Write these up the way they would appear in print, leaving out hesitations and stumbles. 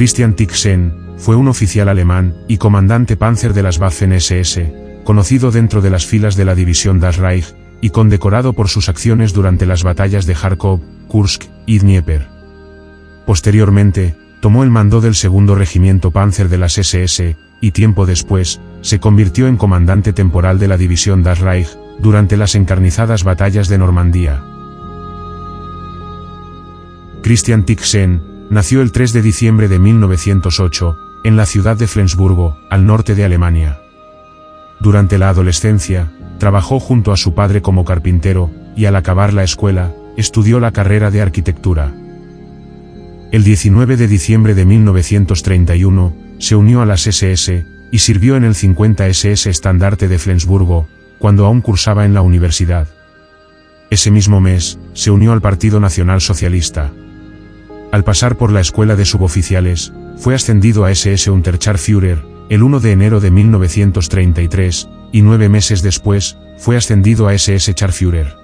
Christian Tixen fue un oficial alemán y comandante Panzer de las Waffen-SS, conocido dentro de las filas de la división Das Reich y condecorado por sus acciones durante las batallas de Kharkov, Kursk y Dnieper. Posteriormente, tomó el mando del segundo regimiento Panzer de las SS, y tiempo después, se convirtió en comandante temporal de la división Das Reich, durante las encarnizadas batallas de Normandía. Christian Tixen nació el 3 de diciembre de 1908, en la ciudad de Flensburgo, al norte de Alemania. Durante la adolescencia, trabajó junto a su padre como carpintero, y al acabar la escuela, estudió la carrera de arquitectura. El 19 de diciembre de 1931, se unió a las SS, y sirvió en el 50 SS Estandarte de Flensburgo, cuando aún cursaba en la universidad. Ese mismo mes, se unió al Partido Nacional Socialista. Al pasar por la escuela de suboficiales, fue ascendido a SS Unterscharführer, el 1 de enero de 1933, y 9 meses después, fue ascendido a SS Scharführer.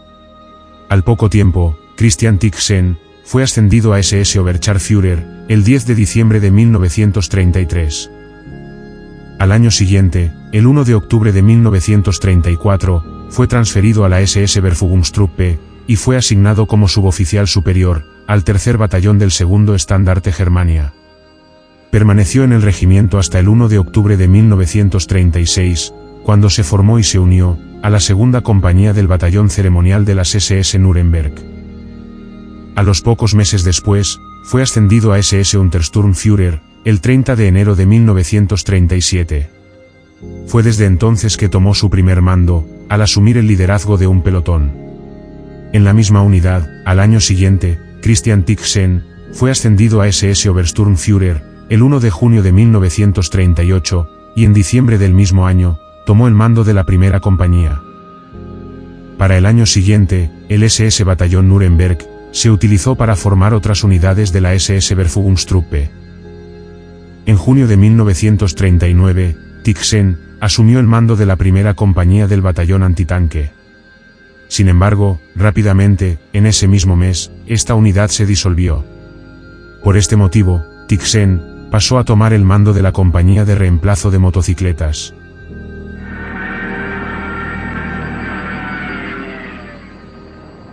Al poco tiempo, Christian Tixen fue ascendido a SS Oberscharführer, el 10 de diciembre de 1933. Al año siguiente, el 1 de octubre de 1934, fue transferido a la SS Verfügungstruppe, y fue asignado como suboficial superior, al tercer batallón del segundo Estandarte Germania. Permaneció en el regimiento hasta el 1 de octubre de 1936, cuando se formó y se unió a la segunda compañía del batallón ceremonial de las SS Nuremberg. A los pocos meses después, fue ascendido a SS Untersturmführer, el 30 de enero de 1937. Fue desde entonces que tomó su primer mando, al asumir el liderazgo de un pelotón. En la misma unidad, al año siguiente, Christian Tixen fue ascendido a SS Obersturmführer, el 1 de junio de 1938, y en diciembre del mismo año, tomó el mando de la primera compañía. Para el año siguiente, el SS Batallón Nuremberg se utilizó para formar otras unidades de la SS Verfügungstruppe. En junio de 1939, Tixen asumió el mando de la primera compañía del batallón antitanque. Sin embargo, rápidamente, en ese mismo mes, esta unidad se disolvió. Por este motivo, Tixen pasó a tomar el mando de la compañía de reemplazo de motocicletas.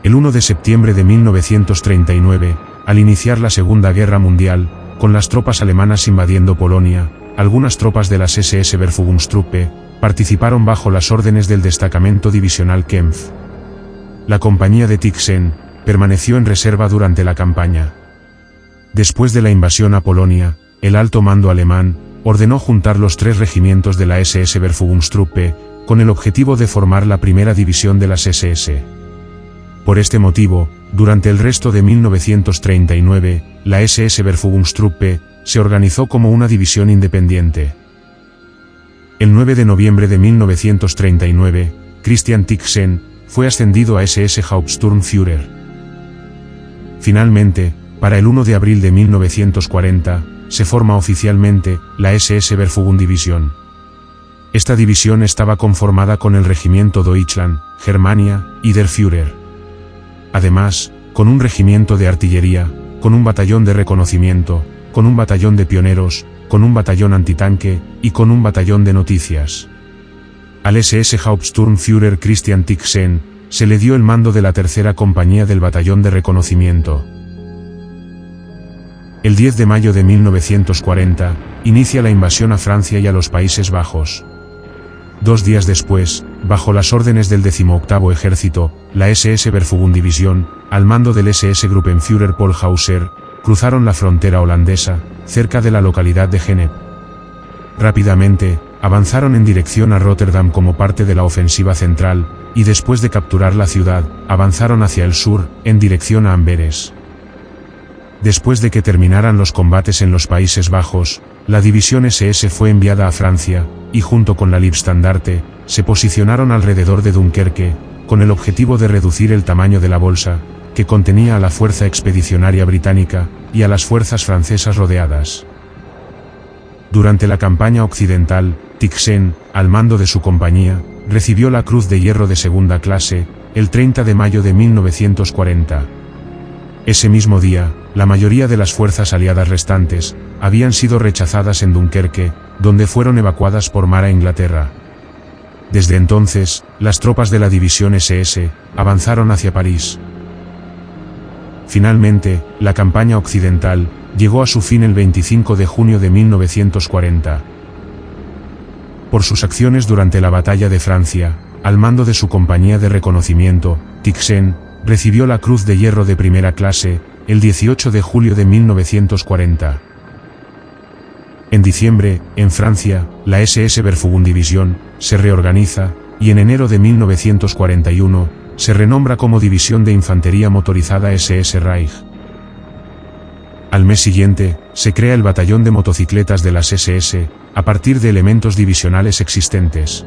El 1 de septiembre de 1939, al iniciar la Segunda Guerra Mundial, con las tropas alemanas invadiendo Polonia, algunas tropas de las SS Verfügungstruppe participaron bajo las órdenes del destacamento divisional Kempf. La compañía de Tixen permaneció en reserva durante la campaña. Después de la invasión a Polonia, el alto mando alemán ordenó juntar los 3 regimientos de la SS Verfügungstruppe con el objetivo de formar la primera división de las SS. Por este motivo, durante el resto de 1939, la SS Verfügungstruppe se organizó como una división independiente. El 9 de noviembre de 1939, Christian Tixen fue ascendido a SS Hauptsturmführer. Finalmente, para el 1 de abril de 1940, se forma oficialmente la SS Verfügungsdivision. Esta división estaba conformada con el regimiento Deutschland, Germania y der Führer. Además, con un regimiento de artillería, con un batallón de reconocimiento, con un batallón de pioneros, con un batallón antitanque, y con un batallón de noticias. Al SS Hauptsturmführer Christian Tixen se le dio el mando de la tercera compañía del batallón de reconocimiento. El 10 de mayo de 1940, inicia la invasión a Francia y a los Países Bajos. 2 días después, bajo las órdenes del 18º Ejército, la SS Verfügungsdivision, al mando del SS Gruppenführer Paul Hauser, cruzaron la frontera holandesa, cerca de la localidad de Gennep. Rápidamente, avanzaron en dirección a Rotterdam como parte de la ofensiva central, y después de capturar la ciudad, avanzaron hacia el sur, en dirección a Amberes. Después de que terminaran los combates en los Países Bajos, la división SS fue enviada a Francia, y junto con la Leibstandarte, se posicionaron alrededor de Dunkerque, con el objetivo de reducir el tamaño de la bolsa, que contenía a la fuerza expedicionaria británica, y a las fuerzas francesas rodeadas. Durante la campaña occidental, Tixen, al mando de su compañía, recibió la Cruz de Hierro de segunda clase, el 30 de mayo de 1940. Ese mismo día, la mayoría de las fuerzas aliadas restantes habían sido rechazadas en Dunkerque, donde fueron evacuadas por mar a Inglaterra. Desde entonces, las tropas de la división SS avanzaron hacia París. Finalmente, la campaña occidental llegó a su fin el 25 de junio de 1940. Por sus acciones durante la Batalla de Francia, al mando de su compañía de reconocimiento, Tixen recibió la Cruz de Hierro de primera clase el 18 de julio de 1940. En diciembre, en Francia, la SS Verfügung-Division se reorganiza, y en enero de 1941, se renombra como División de Infantería Motorizada SS Reich. Al mes siguiente, se crea el Batallón de Motocicletas de las SS, a partir de elementos divisionales existentes.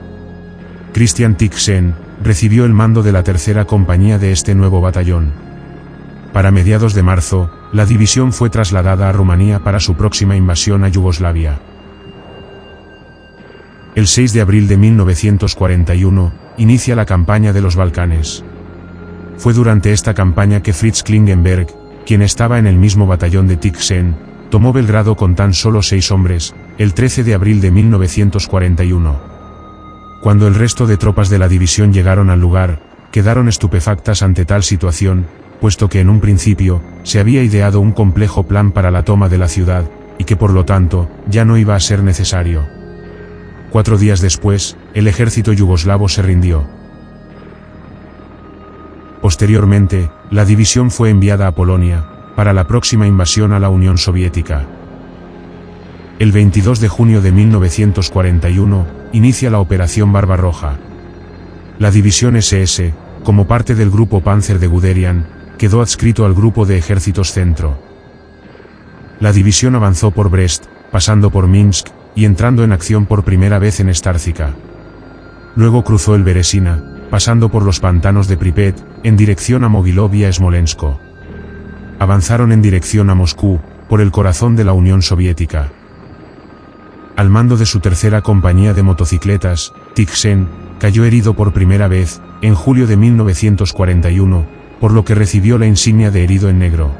Christian Tixen recibió el mando de la tercera compañía de este nuevo batallón. Para mediados de marzo, la división fue trasladada a Rumanía para su próxima invasión a Yugoslavia. El 6 de abril de 1941, inicia la campaña de los Balcanes. Fue durante esta campaña que Fritz Klingenberg, quien estaba en el mismo batallón de Tixen, tomó Belgrado con tan solo 6 hombres, el 13 de abril de 1941. Cuando el resto de tropas de la división llegaron al lugar, quedaron estupefactas ante tal situación, puesto que en un principio, se había ideado un complejo plan para la toma de la ciudad, y que por lo tanto, ya no iba a ser necesario. 4 días después, el ejército yugoslavo se rindió. Posteriormente, la división fue enviada a Polonia, para la próxima invasión a la Unión Soviética. El 22 de junio de 1941, inicia la Operación Barbarroja. La división SS, como parte del grupo Panzer de Guderian, quedó adscrito al grupo de ejércitos centro. La división avanzó por Brest, pasando por Minsk, y entrando en acción por primera vez en Stárzica. Luego cruzó el Beresina, pasando por los pantanos de Pripet, en dirección a Mogilov y a Smolensk. Avanzaron en dirección a Moscú, por el corazón de la Unión Soviética. Al mando de su tercera compañía de motocicletas, Tixen cayó herido por primera vez, en julio de 1941, por lo que recibió la insignia de herido en negro.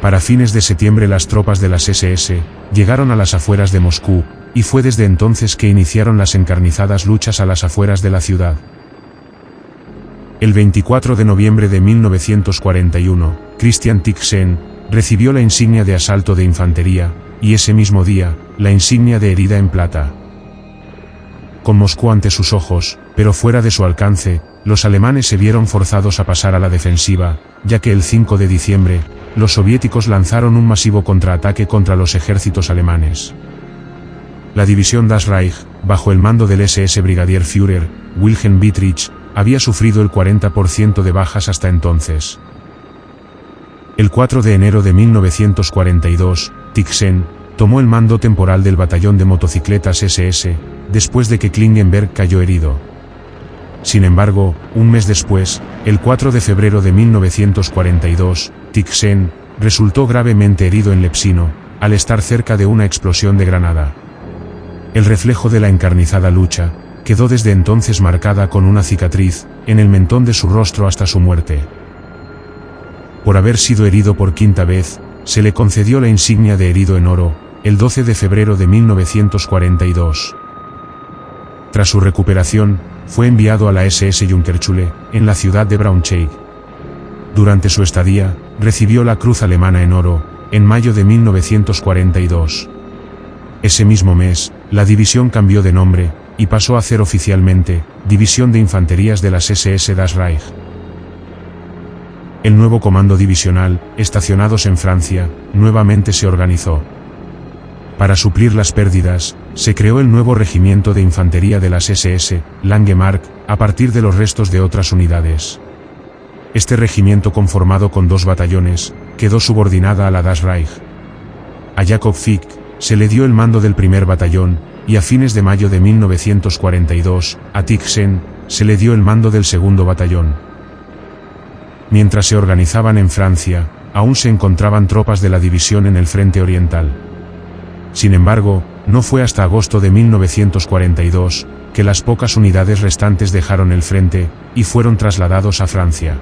Para fines de septiembre las tropas de las SS llegaron a las afueras de Moscú, y fue desde entonces que iniciaron las encarnizadas luchas a las afueras de la ciudad. El 24 de noviembre de 1941, Christian Tixen recibió la insignia de asalto de infantería, y ese mismo día, la insignia de herida en plata. Con Moscú ante sus ojos, pero fuera de su alcance, los alemanes se vieron forzados a pasar a la defensiva, ya que el 5 de diciembre, los soviéticos lanzaron un masivo contraataque contra los ejércitos alemanes. La división Das Reich, bajo el mando del SS Brigadier Führer, Wilhelm Dietrich, había sufrido el 40% de bajas hasta entonces. El 4 de enero de 1942, Tixen tomó el mando temporal del batallón de motocicletas SS, después de que Klingenberg cayó herido. Sin embargo, un mes después, el 4 de febrero de 1942, Tixen resultó gravemente herido en Lepsino, al estar cerca de una explosión de granada. El reflejo de la encarnizada lucha quedó desde entonces marcada con una cicatriz en el mentón de su rostro hasta su muerte. Por haber sido herido por quinta vez, se le concedió la insignia de herido en oro, el 12 de febrero de 1942. Tras su recuperación, fue enviado a la SS Junkerschule, en la ciudad de Braunschweig. Durante su estadía, recibió la Cruz Alemana en oro, en mayo de 1942. Ese mismo mes, la división cambió de nombre, y pasó a ser oficialmente, División de Infanterías de las SS Das Reich. El nuevo comando divisional, estacionados en Francia, nuevamente se organizó. Para suplir las pérdidas, se creó el nuevo regimiento de infantería de las SS, Langemark, a partir de los restos de otras unidades. Este regimiento, conformado con 2 batallones, quedó subordinada a la Das Reich. A Jakob Fick se le dio el mando del primer batallón, y a fines de mayo de 1942, a Tixen se le dio el mando del segundo batallón. Mientras se organizaban en Francia, aún se encontraban tropas de la división en el frente oriental. Sin embargo, no fue hasta agosto de 1942, que las pocas unidades restantes dejaron el frente, y fueron trasladados a Francia.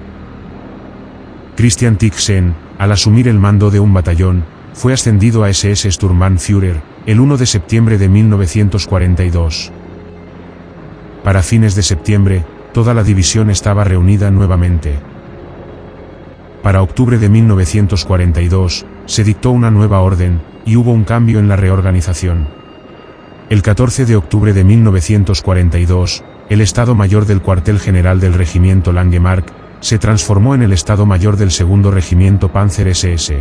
Christian Tixen, al asumir el mando de un batallón, fue ascendido a SS Sturmbannführer, el 1 de septiembre de 1942. Para fines de septiembre, toda la división estaba reunida nuevamente. Para octubre de 1942, se dictó una nueva orden, y hubo un cambio en la reorganización. El 14 de octubre de 1942, el Estado Mayor del Cuartel General del Regimiento Langemarck se transformó en el Estado Mayor del Segundo Regimiento Panzer SS.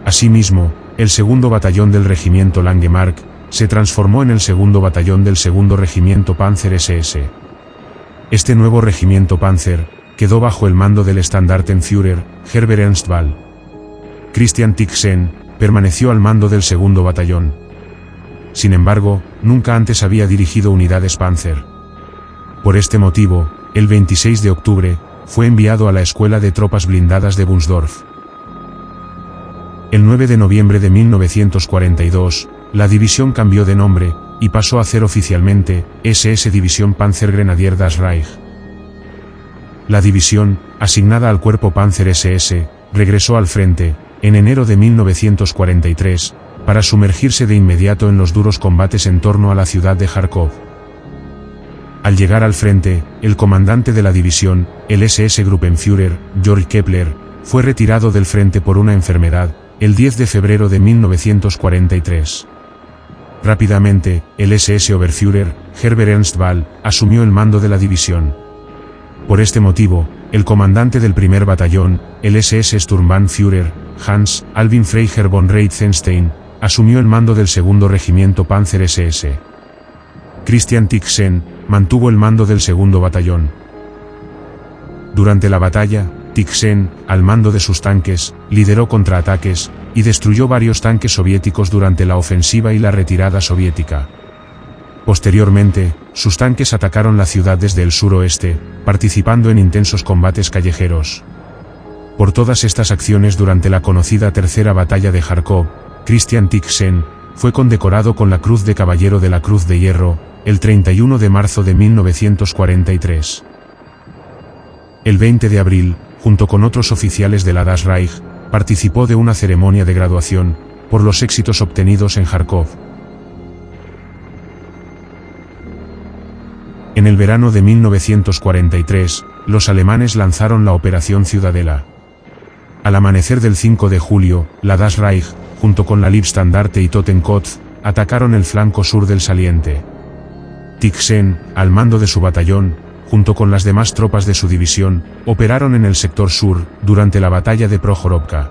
Asimismo, el Segundo Batallón del Regimiento Langemarck se transformó en el Segundo Batallón del Segundo Regimiento Panzer SS. Este nuevo regimiento Panzer quedó bajo el mando del Standartenführer Herbert Ernst Wahl. Christian Tixen permaneció al mando del Segundo Batallón. Sin embargo, nunca antes había dirigido unidades Panzer. Por este motivo, el 26 de octubre, fue enviado a la Escuela de Tropas Blindadas de Bunsdorf. El 9 de noviembre de 1942, la división cambió de nombre, y pasó a ser oficialmente SS División Panzergrenadier das Reich. La división, asignada al cuerpo Panzer SS, regresó al frente, en enero de 1943, para sumergirse de inmediato en los duros combates en torno a la ciudad de Kharkov. Al llegar al frente, el comandante de la división, el SS Gruppenführer, Georg Kepler, fue retirado del frente por una enfermedad, el 10 de febrero de 1943. Rápidamente, el SS Oberführer, Herbert Ernst Wahl, asumió el mando de la división. Por este motivo, el comandante del primer batallón, el SS Sturmbannführer, Hans Albin Freiherr von Reitzenstein, asumió el mando del segundo regimiento Panzer SS. Christian Tixen mantuvo el mando del segundo batallón. Durante la batalla, Tixen, al mando de sus tanques, lideró contraataques, y destruyó varios tanques soviéticos durante la ofensiva y la retirada soviética. Posteriormente, sus tanques atacaron la ciudad desde el suroeste, participando en intensos combates callejeros. Por todas estas acciones durante la conocida Tercera Batalla de Kharkov, Christian Tixen fue condecorado con la Cruz de Caballero de la Cruz de Hierro, el 31 de marzo de 1943. El 20 de abril, junto con otros oficiales de la Das Reich, participó de una ceremonia de graduación, por los éxitos obtenidos en Kharkov. En el verano de 1943, los alemanes lanzaron la Operación Ciudadela. Al amanecer del 5 de julio, la Das Reich, junto con la Leibstandarte y Totenkopf, atacaron el flanco sur del saliente. Tixen, al mando de su batallón, junto con las demás tropas de su división, operaron en el sector sur, durante la batalla de Prokhorovka.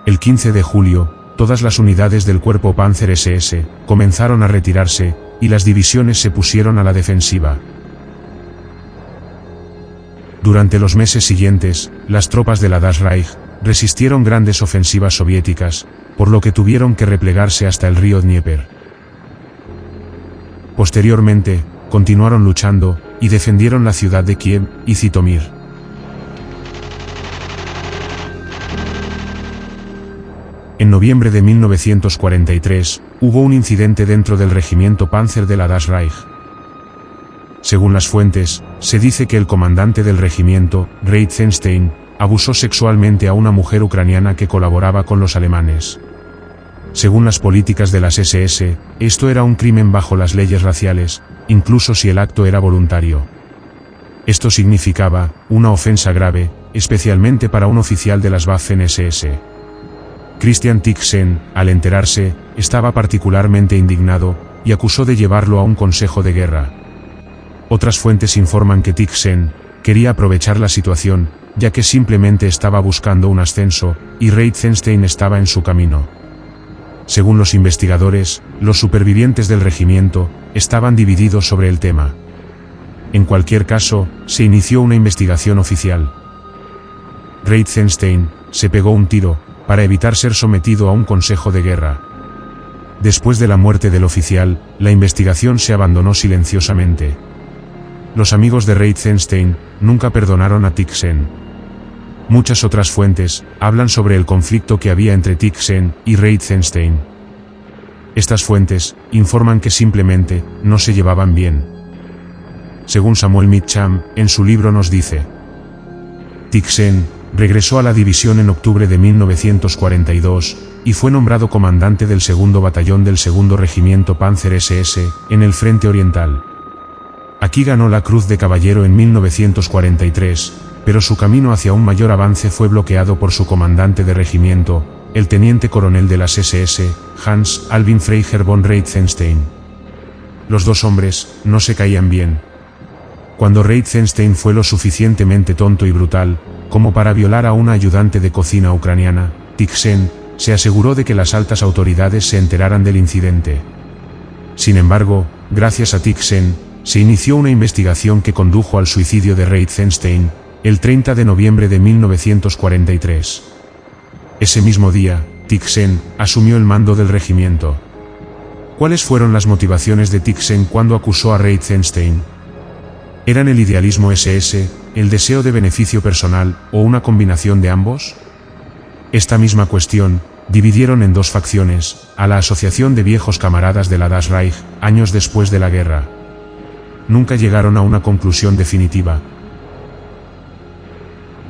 El 15 de julio, todas las unidades del cuerpo Panzer SS comenzaron a retirarse, y las divisiones se pusieron a la defensiva. Durante los meses siguientes, las tropas de la Das Reich resistieron grandes ofensivas soviéticas, por lo que tuvieron que replegarse hasta el río Dnieper. Posteriormente, continuaron luchando, y defendieron la ciudad de Kiev y Zitomir. En noviembre de 1943, hubo un incidente dentro del regimiento Panzer de la Das Reich. Según las fuentes, se dice que el comandante del regimiento, Reitzenstein, abusó sexualmente a una mujer ucraniana que colaboraba con los alemanes. Según las políticas de las SS, esto era un crimen bajo las leyes raciales, incluso si el acto era voluntario. Esto significaba una ofensa grave, especialmente para un oficial de las Waffen-SS. Christian Tixen, al enterarse, estaba particularmente indignado, y acusó de llevarlo a un consejo de guerra. Otras fuentes informan que Tixen quería aprovechar la situación, ya que simplemente estaba buscando un ascenso, y Reitzenstein estaba en su camino. Según los investigadores, los supervivientes del regimiento estaban divididos sobre el tema. En cualquier caso, se inició una investigación oficial. Reitzenstein se pegó un tiro, para evitar ser sometido a un consejo de guerra. Después de la muerte del oficial, la investigación se abandonó silenciosamente. Los amigos de Reitzenstein nunca perdonaron a Tixen. Muchas otras fuentes hablan sobre el conflicto que había entre Tixen y Reitzenstein. Estas fuentes informan que simplemente no se llevaban bien. Según Samuel Mitcham, en su libro nos dice: Tixen regresó a la división en octubre de 1942 y fue nombrado comandante del segundo batallón del segundo regimiento Panzer SS en el Frente Oriental. Aquí ganó la Cruz de Caballero en 1943, pero su camino hacia un mayor avance fue bloqueado por su comandante de regimiento, el teniente coronel de las SS, Hans Albin Freiherr von Reitzenstein. Los dos hombres no se caían bien. Cuando Reitzenstein fue lo suficientemente tonto y brutal como para violar a una ayudante de cocina ucraniana, Tixen se aseguró de que las altas autoridades se enteraran del incidente. Sin embargo, gracias a Tixen, se inició una investigación que condujo al suicidio de Reitzenstein, el 30 de noviembre de 1943. Ese mismo día, Tixen asumió el mando del regimiento. ¿Cuáles fueron las motivaciones de Tixen cuando acusó a Reitzenstein? ¿Eran el idealismo SS, el deseo de beneficio personal, o una combinación de ambos? Esta misma cuestión dividieron en dos facciones a la Asociación de Viejos Camaradas de la Das Reich, años después de la guerra. Nunca llegaron a una conclusión definitiva.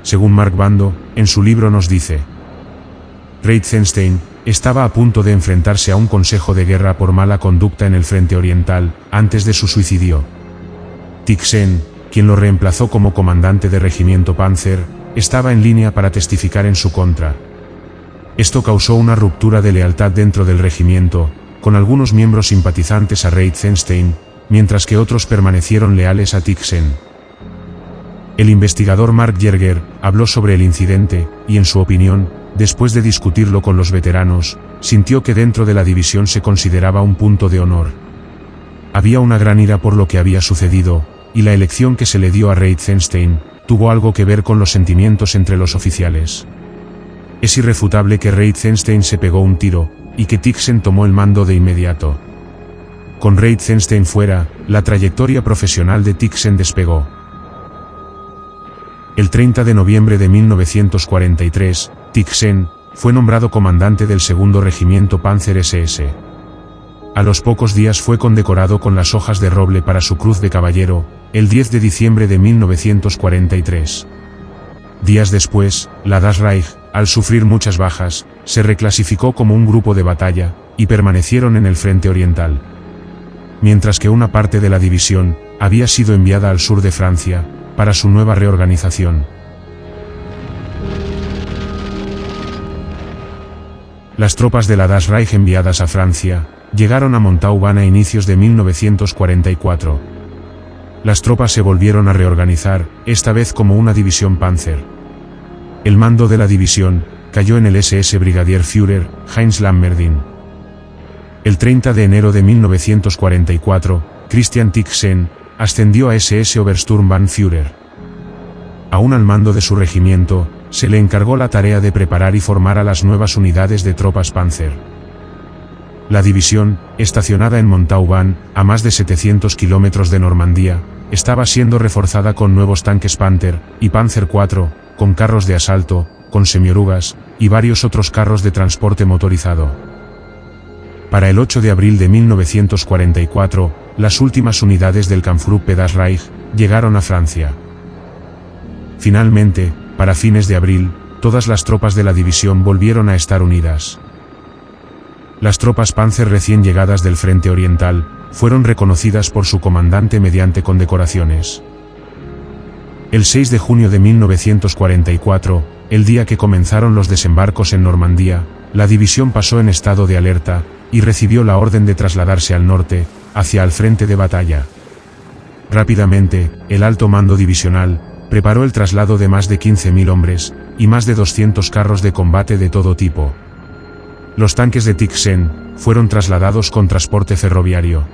Según Mark Bando, en su libro nos dice: Reitzenstein estaba a punto de enfrentarse a un consejo de guerra por mala conducta en el Frente Oriental, antes de su suicidio. Tixen, quien lo reemplazó como comandante de regimiento Panzer, estaba en línea para testificar en su contra. Esto causó una ruptura de lealtad dentro del regimiento, con algunos miembros simpatizantes a Reitzenstein, mientras que otros permanecieron leales a Tixen. El investigador Mark Yerger habló sobre el incidente, y en su opinión, después de discutirlo con los veteranos, sintió que dentro de la división se consideraba un punto de honor. Había una gran ira por lo que había sucedido, y la elección que se le dio a Reitzenstein tuvo algo que ver con los sentimientos entre los oficiales. Es irrefutable que Reitzenstein se pegó un tiro, y que Tixen tomó el mando de inmediato. Con Reitzenstein fuera, la trayectoria profesional de Tixen despegó. El 30 de noviembre de 1943, Tixen fue nombrado comandante del segundo regimiento Panzer SS. A los pocos días fue condecorado con las hojas de roble para su Cruz de Caballero, el 10 de diciembre de 1943. Días después, la Das Reich, al sufrir muchas bajas, se reclasificó como un grupo de batalla, y permanecieron en el Frente Oriental. Mientras que una parte de la división había sido enviada al sur de Francia, para su nueva reorganización. Las tropas de la Das Reich enviadas a Francia llegaron a Montauban a inicios de 1944. Las tropas se volvieron a reorganizar, esta vez como una división Panzer. El mando de la división cayó en el SS Brigadier Führer Heinz Lammerdin. El 30 de enero de 1944, Christian Tixen ascendió a SS Obersturmbannführer. Aún al mando de su regimiento, se le encargó la tarea de preparar y formar a las nuevas unidades de tropas Panzer. La división, estacionada en Montauban, a más de 700 kilómetros de Normandía, estaba siendo reforzada con nuevos tanques Panther y Panzer IV, con carros de asalto, con semiorugas, y varios otros carros de transporte motorizado. Para el 8 de abril de 1944, las últimas unidades del Kampfgruppe Das Reich llegaron a Francia. Finalmente, para fines de abril, todas las tropas de la división volvieron a estar unidas. Las tropas Panzer recién llegadas del Frente Oriental fueron reconocidas por su comandante mediante condecoraciones. El 6 de junio de 1944, el día que comenzaron los desembarcos en Normandía, la división pasó en estado de alerta, y recibió la orden de trasladarse al norte, hacia el frente de batalla. Rápidamente, el alto mando divisional preparó el traslado de más de 15.000 hombres, y más de 200 carros de combate de todo tipo. Los tanques de Tixen fueron trasladados con transporte ferroviario.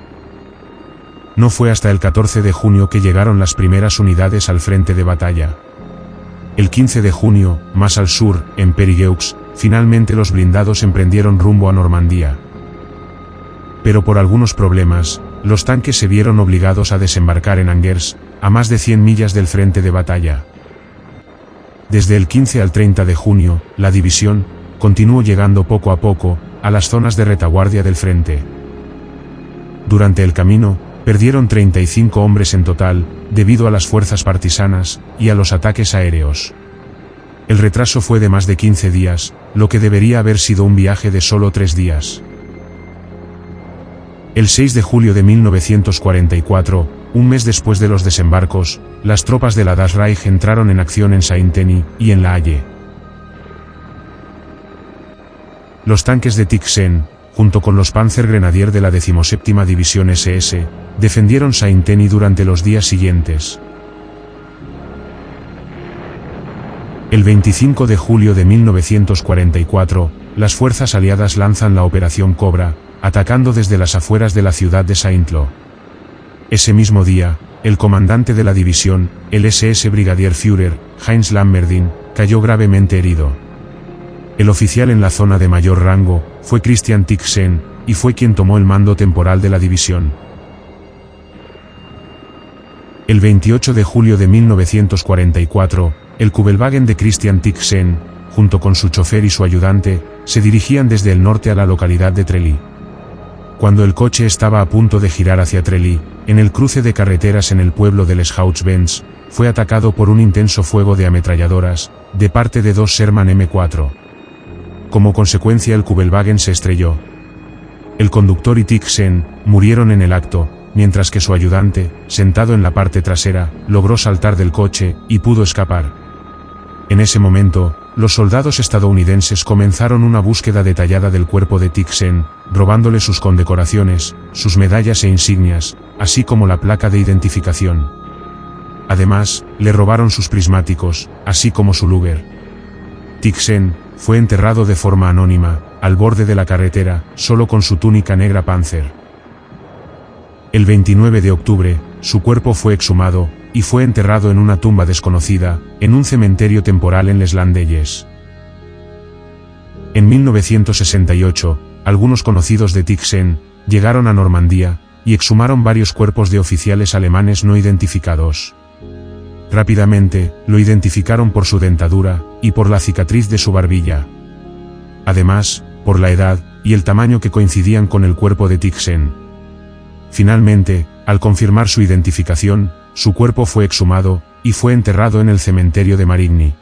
No fue hasta el 14 de junio que llegaron las primeras unidades al frente de batalla. El 15 de junio, más al sur, en Périgueux, finalmente los blindados emprendieron rumbo a Normandía. Pero por algunos problemas, los tanques se vieron obligados a desembarcar en Angers, a más de 100 millas del frente de batalla. Desde el 15 al 30 de junio, la división continuó llegando poco a poco a las zonas de retaguardia del frente. Durante el camino, perdieron 35 hombres en total, debido a las fuerzas partisanas y a los ataques aéreos. El retraso fue de más de 15 días, lo que debería haber sido un viaje de solo 3 días. El 6 de julio de 1944, un mes después de los desembarcos, las tropas de la Das Reich entraron en acción en Saint-Denis y en La Haye. Los tanques de Tixen, junto con los Panzergrenadier de la 17ª División SS, defendieron Saint-Denis durante los días siguientes. El 25 de julio de 1944, las fuerzas aliadas lanzan la Operación Cobra, atacando desde las afueras de la ciudad de Saint-Lô. Ese mismo día, el comandante de la división, el SS Brigadierführer, Heinz Lammerdin, cayó gravemente herido. El oficial en la zona de mayor rango fue Christian Tixen, y fue quien tomó el mando temporal de la división. El 28 de julio de 1944, el Kübelwagen de Christian Tixen, junto con su chofer y su ayudante, se dirigían desde el norte a la localidad de Trelly. Cuando el coche estaba a punto de girar hacia Trelly, en el cruce de carreteras en el pueblo de Les Hauts-Benz, fue atacado por un intenso fuego de ametralladoras, de parte de 2 Sherman M4. Como consecuencia el Kübelwagen se estrelló. El conductor y Tixen murieron en el acto, mientras que su ayudante, sentado en la parte trasera, logró saltar del coche y pudo escapar. En ese momento, los soldados estadounidenses comenzaron una búsqueda detallada del cuerpo de Tixen, robándole sus condecoraciones, sus medallas e insignias, así como la placa de identificación. Además, le robaron sus prismáticos, así como su Luger. Tixen fue enterrado de forma anónima, al borde de la carretera, solo con su túnica negra Panzer. El 29 de octubre, su cuerpo fue exhumado, y fue enterrado en una tumba desconocida, en un cementerio temporal en Les Landes. En 1968, algunos conocidos de Tixen llegaron a Normandía, y exhumaron varios cuerpos de oficiales alemanes no identificados. Rápidamente, lo identificaron por su dentadura, y por la cicatriz de su barbilla. Además, por la edad, y el tamaño que coincidían con el cuerpo de Tixen. Finalmente, al confirmar su identificación, su cuerpo fue exhumado, y fue enterrado en el cementerio de Marigny.